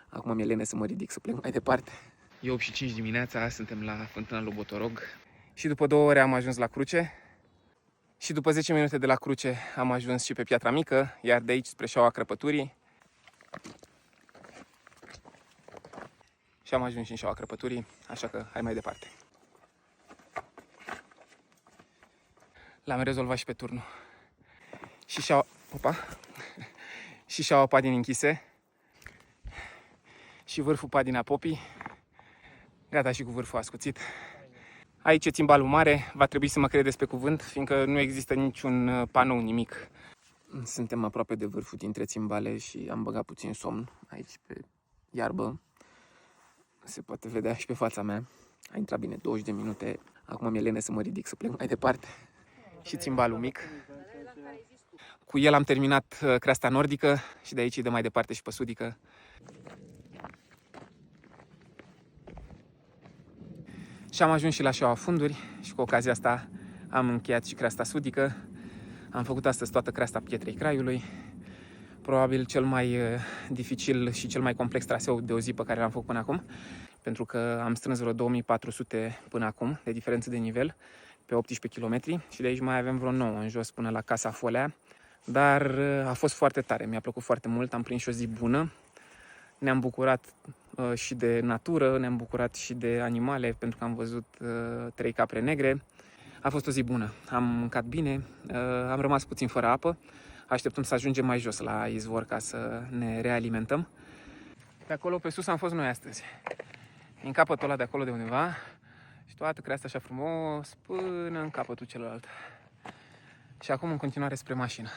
Acum mi-e lene să mă ridic, să plec mai departe. E 8:05 dimineața, suntem la Fântâna lui Botorog. Și după 2 ore am ajuns la Cruce. Și după 10 minute de la Cruce am ajuns și pe Piatra Mică, iar de aici spre Șaua Crăpăturii. Și am ajuns și în Șaua Crăpăturii, așa că hai mai departe. L-am rezolvat și pe turnul. Și Șaua Padini închise. Și vârful Padina Popii. Gata și cu vârful ascuțit. Aici e țimbalul mare, va trebui să mă credeți pe cuvânt, fiindcă nu există niciun panou, nimic. Suntem aproape de vârful dintre țimbale și am băgat puțin somn aici pe iarbă. Se poate vedea și pe fața mea. A intrat bine 20 de minute. Acum mi-e lene să mă ridic, să plec mai departe. Și țimbalul mic. Cu el am terminat creasta nordică și de aici de mai departe și pe sudică. Și am ajuns și la Șaua Funduri și cu ocazia asta am încheiat și creasta sudică. Am făcut astăzi toată creasta Pietrei Craiului. Probabil cel mai dificil și cel mai complex traseu de o zi pe care l-am făcut până acum, pentru că am strâns vreo 2400 până acum de diferență de nivel pe 18 km și de aici mai avem vreo 9 în jos până la Casa Folea. Dar a fost foarte tare, mi-a plăcut foarte mult, am prins și o zi bună. Ne-am bucurat și de natură, ne-am bucurat și de animale, pentru că am văzut 3 capre negre. A fost o zi bună, am mâncat bine, am rămas puțin fără apă. Așteptăm să ajungem mai jos la izvor ca să ne realimentăm. Pe acolo, pe sus, am fost noi astăzi. În capătul ăla de acolo de undeva și toată creasta așa frumos până în capătul celălalt. Și acum în continuare spre mașină.